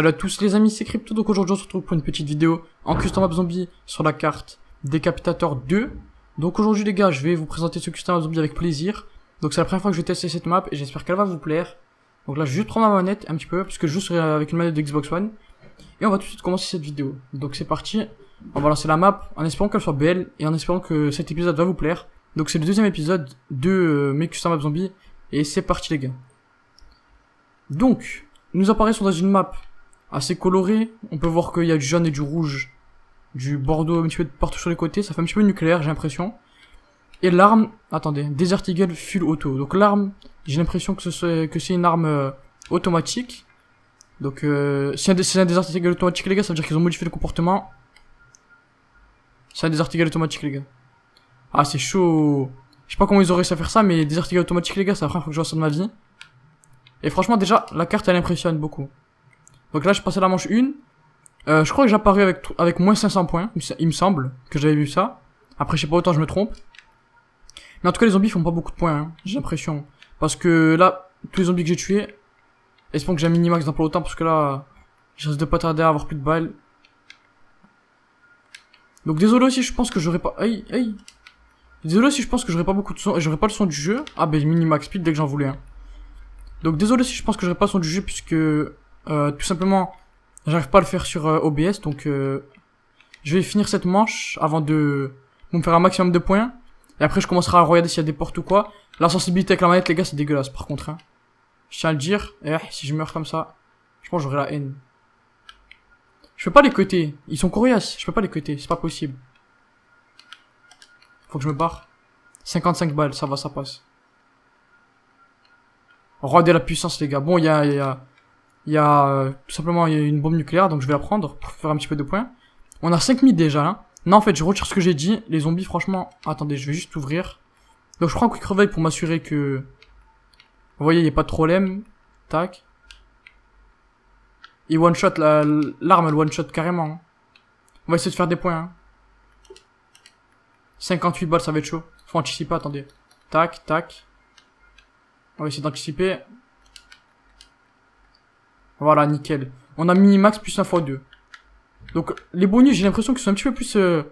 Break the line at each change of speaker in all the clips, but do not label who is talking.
Salut à tous les amis, c'est Crypto, donc aujourd'hui on se retrouve pour une petite vidéo en custom map zombie sur la carte Décapitator 2. Donc aujourd'hui les gars, je vais vous présenter ce custom map zombie avec plaisir. Donc c'est la première fois que je vais tester cette map et j'espère qu'elle va vous plaire. Donc là je vais juste prendre ma manette un petit peu, puisque je joue avec une manette de Xbox One. Et on va tout de suite commencer cette vidéo. Donc c'est parti, on va lancer la map en espérant qu'elle soit belle et en espérant que cet épisode va vous plaire. Donc c'est le deuxième épisode de mes custom map zombies et c'est parti les gars. Donc, nous apparaissons dans une map assez coloré, on peut voir qu'il y a du jaune et du rouge, du bordeaux un petit peu partout sur les côtés, ça fait un petit peu nucléaire j'ai l'impression. Et l'arme, attendez, Desert Eagle Full Auto. Donc l'arme, j'ai l'impression que c'est une arme automatique. Donc si c'est un Desert Eagle automatique les gars, ça veut dire qu'ils ont modifié le comportement. C'est un Desert Eagle automatique les gars. Ah c'est chaud. Je sais pas comment ils auraient réussi à faire ça, mais Desert Eagle automatique les gars, c'est la première fois que je vois ça de ma vie. Et franchement déjà, la carte elle impressionne beaucoup. Donc là, je passais la manche 1. Je crois que j'apparais avec moins 500 points. Il me semble que j'avais vu ça. Après, je sais pas, autant je me trompe. Mais en tout cas, les zombies font pas beaucoup de points, hein, j'ai l'impression. Parce que là, tous les zombies que j'ai tués, espérons que j'ai un minimax dans pas autant, parce que là, je risque de pas tarder à avoir plus de balles. Donc désolé aussi, je pense que j'aurais pas... Aïe, aïe. Désolé aussi, je pense que j'aurais pas beaucoup de son... J'aurais pas le son du jeu. Ah ben, minimax speed dès que j'en voulais un. Donc désolé si je pense que j'aurais pas le son du jeu, puisque... tout simplement, j'arrive pas à le faire sur OBS, donc je vais finir cette manche avant de me faire un maximum de points. Et après, je commencerai à regarder s'il y a des portes ou quoi. La sensibilité avec la manette, les gars, c'est dégueulasse par contre. Hein. Je tiens à le dire. Et si je meurs comme ça, je pense que j'aurai la haine. Je peux pas les cutter. Ils sont coriaces. Je peux pas les cutter. C'est pas possible. Faut que je me barre. 55 balles, ça va, ça passe. Regardez la puissance, les gars. Bon, il y a tout simplement une bombe nucléaire, donc je vais la prendre pour faire un petit peu de points. On a 5000 déjà, hein. Non, en fait, je retire ce que j'ai dit. Les zombies, franchement... Attendez, je vais juste ouvrir. Donc, je prends un quick reveil pour m'assurer que... Vous voyez, il n'y a pas de problème. Tac. Et one shot, l'arme, elle one shot carrément. On va essayer de faire des points, hein. 58 balles, ça va être chaud. Faut anticiper, attendez. Tac, tac. On va essayer d'anticiper. Voilà, nickel. On a minimax plus 1 x 2. Donc, les bonus, j'ai l'impression qu'ils sont un petit peu plus... il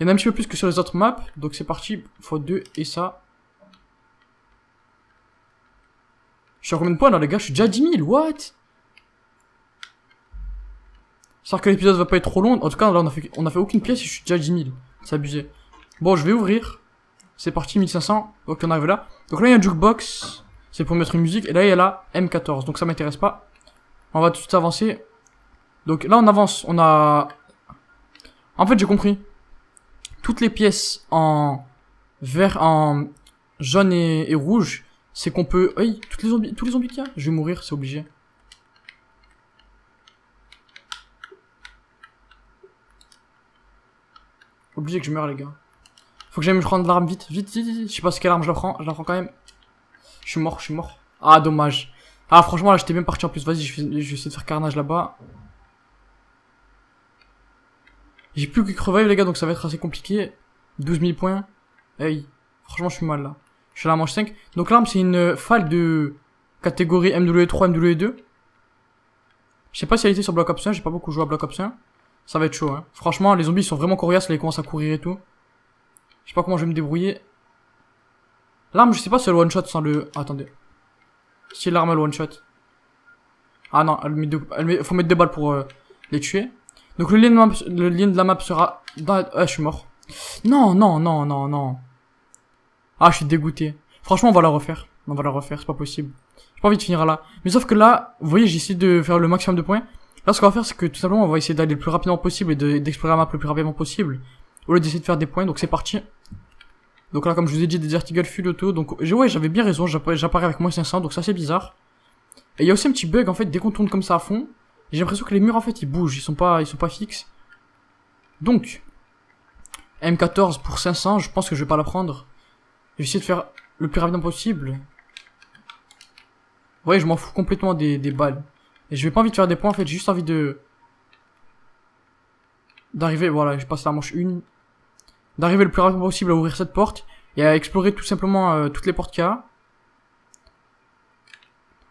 y en a un petit peu plus que sur les autres maps. Donc, c'est parti. x2 et ça. Je suis à combien de points là, les gars? Je suis déjà à 10 000. What? J'espère que l'épisode va pas être trop long. En tout cas, là, on a fait aucune pièce et je suis déjà à 10 000. C'est abusé. Bon, je vais ouvrir. C'est parti, 1500. Ok, on arrive là. Donc là, il y a un jukebox. C'est pour mettre une musique. Et là, il y a la M14. Donc, ça m'intéresse pas. On va tout de suite avancer. Donc là on avance, on a... En fait j'ai compris. Toutes les pièces en vert, en jaune et rouge, c'est qu'on peut... Hey, tous les zombies qu'il y a. Je vais mourir, c'est obligé. Obligé que je meure les gars. Faut que j'aille me prendre l'arme vite, vite, vite, vite. Je sais pas ce quelle arme je la prends quand même. Je suis mort, je suis mort. Ah dommage. Ah franchement là j'étais bien parti en plus, vas-y je vais essayer de faire carnage là-bas. J'ai plus que revive les gars, donc ça va être assez compliqué. 12 000 points. Hey, franchement je suis mal là. Je suis à la manche 5. Donc l'arme c'est une FAL de catégorie MW3, MW2. Je sais pas si elle était sur Black Ops 1, j'ai pas beaucoup joué à Black Ops 1. Ça va être chaud hein. Franchement les zombies sont vraiment coriaces, là ils commencent à courir et tout. Je sais pas comment je vais me débrouiller. L'arme je sais pas si elle one shot sans le... attendez. Si l'arme elle one shot. Ah non, faut mettre 2 balles pour les tuer. Donc le lien de la map sera dans... Ah, je suis mort. Non, non, non, non, non. Ah, je suis dégoûté. Franchement, on va la refaire. On va la refaire, c'est pas possible. J'ai pas envie de finir là. Mais sauf que là, vous voyez, j'essaie de faire le maximum de points. Là, ce qu'on va faire, c'est que tout simplement, on va essayer d'aller le plus rapidement possible et d'explorer la map le plus rapidement possible. Au lieu d'essayer de faire des points, donc c'est parti. Donc là, comme je vous ai dit, des Eagle Full Auto. Donc, ouais, j'avais bien raison, j'apparais avec moins 500, donc ça c'est bizarre. Et il y a aussi un petit bug, en fait, dès qu'on tourne comme ça à fond, j'ai l'impression que les murs en fait ils bougent, ils sont pas fixes. Donc M14 pour 500, je pense que je vais pas la prendre. Je vais essayer de faire le plus rapidement possible. Ouais, je m'en fous complètement des balles. Et je vais pas envie de faire des points en fait, j'ai juste envie d'arriver, voilà, j'ai passé la manche 1. D'arriver le plus rapidement possible à ouvrir cette porte et à explorer tout simplement toutes les portes qu'il y a.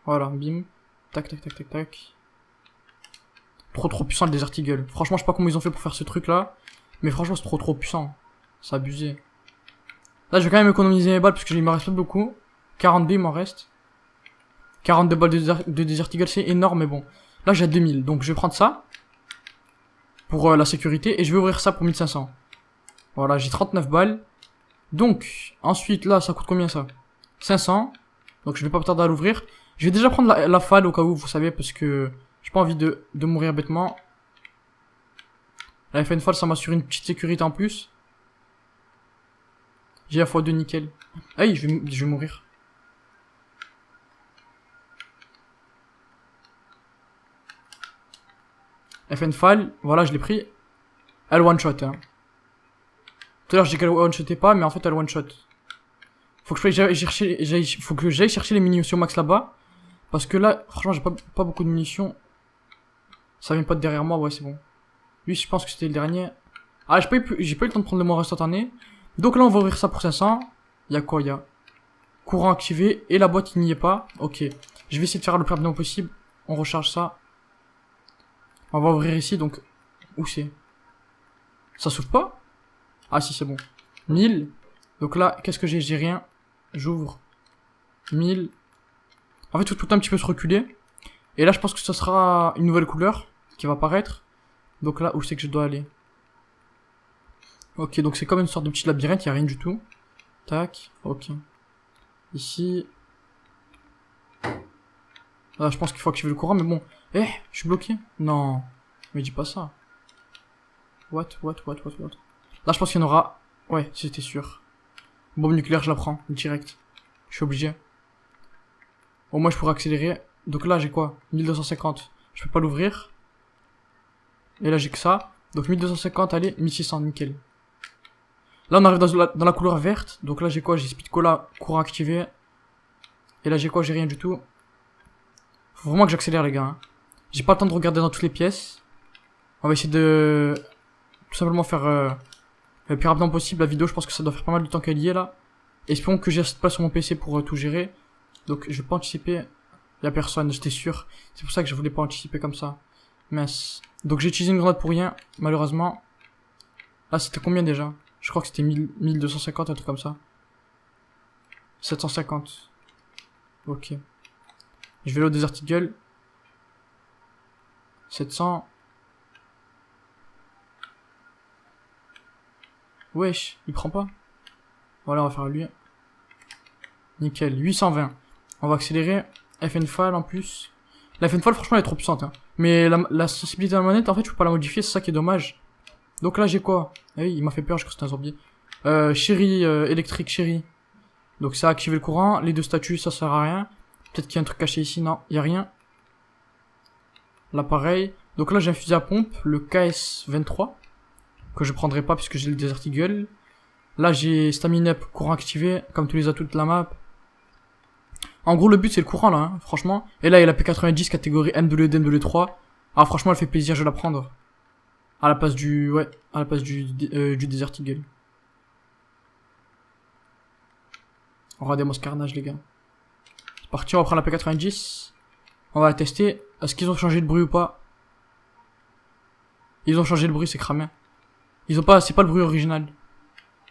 Voilà, bim. Tac tac tac tac tac. Trop puissant le Desert Eagle. Franchement, je sais pas comment ils ont fait pour faire ce truc là. Mais franchement, c'est trop puissant. C'est abusé. Là, je vais quand même économiser mes balles parce que il m'en reste pas beaucoup. 42, il m'en reste. 42 balles de Desert Eagle, c'est énorme, mais bon. Là, j'ai 2000. Donc, je vais prendre ça. Pour la sécurité. Et je vais ouvrir ça pour 1500. Voilà, j'ai 39 balles. Donc, ensuite, là, ça coûte combien ça? 500. Donc, je vais pas tarder à l'ouvrir. Je vais déjà prendre la falle au cas où, vous savez, parce que j'ai pas envie de mourir bêtement. La FN falle, ça m'assure une petite sécurité en plus. J'ai la x2 nickel. Aïe, je vais mourir. FN fall, voilà, je l'ai pris. Elle one shot, hein. Tout à l'heure, j'ai dit qu'elle one shotait pas, mais en fait, elle one shot. Faut que j'aille chercher les munitions max là-bas. Parce que là, franchement, j'ai pas beaucoup de munitions. Ça vient pas de derrière moi, ouais, c'est bon. Lui, je pense que c'était le dernier. Ah, j'ai pas eu le temps de prendre le mort instantané. Donc là, on va ouvrir ça pour 500. Il y a quoi? Il y a courant activé. Et la boîte, il n'y est pas. Ok. Je vais essayer de faire le plus rapidement possible. On recharge ça. On va ouvrir ici, donc... Où c'est? Ça s'ouvre pas? Ah si, c'est bon. 1000. Donc là, qu'est-ce que j'ai? J'ai rien. J'ouvre. 1000. En fait, faut tout un petit peu se reculer. Et là, je pense que ça sera une nouvelle couleur qui va apparaître. Donc là, où c'est que je dois aller? Ok, donc c'est comme une sorte de petit labyrinthe, il n'y a rien du tout. Tac, ok. Ici. Là, je pense qu'il faut activer le courant, mais bon. Eh, je suis bloqué? Non. Mais dis pas ça. What? Là, je pense qu'il y en aura... Ouais, c'était sûr. Bombe nucléaire, je la prends, direct. Je suis obligé. Au moins, je pourrais accélérer. Donc là, j'ai quoi? 1250. Je peux pas l'ouvrir. Et là, j'ai que ça. Donc 1250, allez, 1600, nickel. Là, on arrive dans la couleur verte. Donc là, j'ai quoi? J'ai speed cola, courant activé. Et là, j'ai quoi? J'ai rien du tout. Faut vraiment que j'accélère, les gars. Hein. J'ai pas le temps de regarder dans toutes les pièces. On va essayer de... tout simplement faire... le plus rapidement possible la vidéo. Je pense que ça doit faire pas mal de temps qu'elle y est, là. Espérons que j'ai assez de place sur mon PC pour tout gérer. Donc, je vais pas anticiper. Y'a personne, j'étais sûr. C'est pour ça que je voulais pas anticiper comme ça. Mince. Donc, j'ai utilisé une grenade pour rien, malheureusement. Là, c'était combien déjà? Je crois que c'était 1250, un truc comme ça. 750. Ok. Je vais aller au Desert Eagle. 700. Wesh, il prend pas. Voilà, on va faire lui. Nickel, 820. On va accélérer. FN Fall en plus. La FN Fall, franchement, elle est trop puissante. Hein. Mais la sensibilité de la manette, en fait, je peux pas la modifier, c'est ça qui est dommage. Donc là, j'ai quoi? Ah oui, il m'a fait peur, je crois que c'était un zombie. Chéri, électrique, chéri. Donc ça a activé le courant. Les deux statues, ça sert à rien. Peut-être qu'il y a un truc caché ici. Non, il y a rien. Là, pareil. Donc là, j'ai un fusil à pompe, le KS-23. Que je prendrai pas puisque j'ai le Desert Eagle. Là, j'ai Stamina Up, courant activé, comme tous les atouts de la map. En gros, le but, c'est le courant, là, hein, franchement. Et là, il y a la P90 catégorie MW2, MW3. Ah, franchement, elle fait plaisir, je vais la prendre. À la place du... Ouais, à la place du Desert Eagle. Regardez-moi ce carnage, les gars. C'est parti, on va prendre la P90. On va la tester. Est-ce qu'ils ont changé de bruit ou pas? Ils ont changé le bruit, c'est cramé. Ils ont pas... C'est pas le bruit original.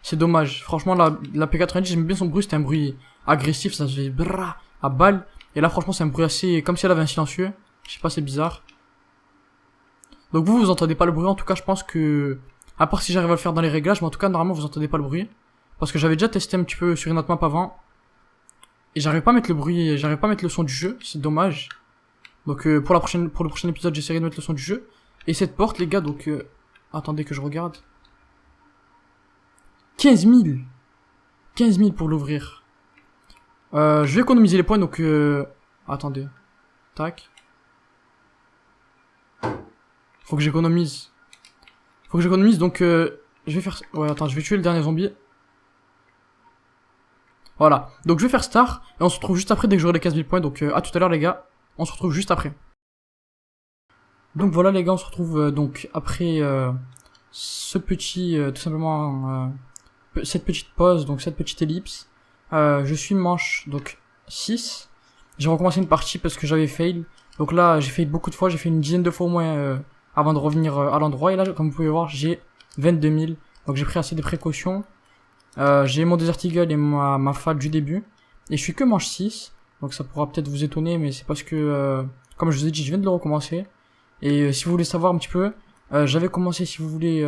C'est dommage. Franchement, la P90, j'aime bien son bruit. C'était un bruit agressif, ça se fait brrr, à balle. Et là, franchement, c'est un bruit assez... Comme si elle avait un silencieux. Je sais pas, c'est bizarre. Donc vous entendez pas le bruit. En tout cas, je pense que... À part si j'arrive à le faire dans les réglages, mais en tout cas, normalement, vous entendez pas le bruit. Parce que j'avais déjà testé un petit peu sur une autre map avant. Et j'arrive pas à mettre le bruit, j'arrive pas à mettre le son du jeu. C'est dommage. Donc pour le prochain épisode, j'essaierai de mettre le son du jeu. Et cette porte, les gars, donc... attendez que je regarde. 15 000. 15 000 pour l'ouvrir. Je vais économiser les points, donc... attendez. Tac. Faut que j'économise. Donc... je vais faire... Ouais, attends, je vais tuer le dernier zombie. Voilà. Donc je vais faire star. Et on se retrouve juste après dès que j'aurai les 15 000 points. Donc à tout à l'heure, les gars. On se retrouve juste après. Donc voilà, les gars, on se retrouve donc après ce petit... tout simplement... cette petite pause, donc cette petite ellipse. Je suis manche, donc 6. J'ai recommencé une partie parce que j'avais fail. Donc là, j'ai fail beaucoup de fois, j'ai fait une dizaine de fois au moins avant de revenir à l'endroit. Et là, comme vous pouvez voir, j'ai 22 000. Donc j'ai pris assez de précautions. J'ai mon Desert Eagle et ma FAL du début. Et je suis que manche 6. Donc ça pourra peut-être vous étonner, mais c'est parce que, comme je vous ai dit, je viens de le recommencer. Et si vous voulez savoir un petit peu, j'avais commencé, si vous voulez,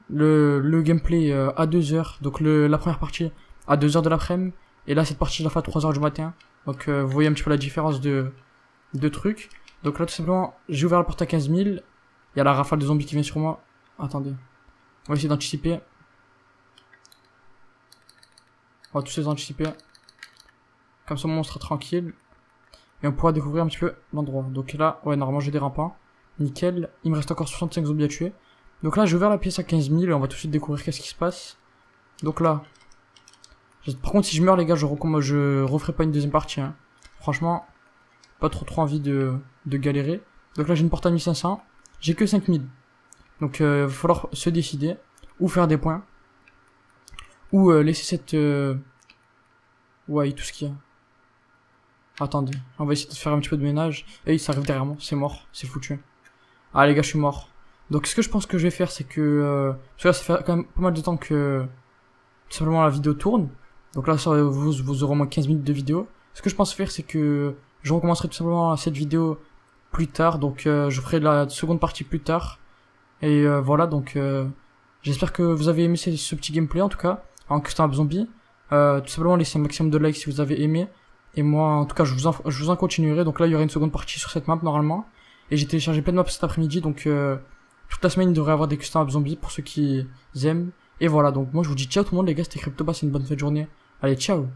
le gameplay à 2h. Donc la première partie à 2h de l'après-midi. Et là, cette partie, je la fais à 3h du matin. Donc vous voyez un petit peu la différence de trucs. Donc là, tout simplement, j'ai ouvert la porte à 15 000. Il y a la rafale de zombies qui vient sur moi. Attendez. On va essayer d'anticiper. On va tous les anticiper. Comme ça, on sera tranquille. Et on pourra découvrir un petit peu l'endroit. Donc là, ouais, normalement, j'ai des rampants. Nickel. Il me reste encore 65 zombies à tuer. Donc là, j'ai ouvert la pièce à 15 000 et on va tout de suite découvrir qu'est-ce qui se passe. Donc là. Par contre, si je meurs, les gars, je referai pas une deuxième partie. Hein. Franchement, pas trop envie de galérer. Donc là, j'ai une porte à 1500. J'ai que 5000. Donc, il va falloir se décider. Ou faire des points. Ou laisser cette... Ouais, tout ce qu'il y a. Attendez, on va essayer de faire un petit peu de ménage. Et ça arrive derrière moi, c'est mort, c'est foutu. Ah les gars, je suis mort. Donc ce que je pense que je vais faire, c'est que... parce que là, ça fait quand même pas mal de temps que... tout simplement la vidéo tourne. Donc là, ça, vous aurez au moins 15 minutes de vidéo. Ce que je pense faire, c'est que... je recommencerai tout simplement cette vidéo plus tard. Donc je ferai la seconde partie plus tard. Et voilà, donc... j'espère que vous avez aimé ce petit gameplay en tout cas. En custom zombie. Tout simplement laissez un maximum de likes si vous avez aimé. Et moi, en tout cas, je vous en continuerai. Donc là, il y aura une seconde partie sur cette map, normalement. Et j'ai téléchargé plein de maps cet après-midi. Donc, toute la semaine, il devrait y avoir des custom zombies pour ceux qui aiment. Et voilà, donc moi, je vous dis ciao tout le monde, les gars. C'était CryptoBas, c'est une bonne fin de journée. Allez, ciao!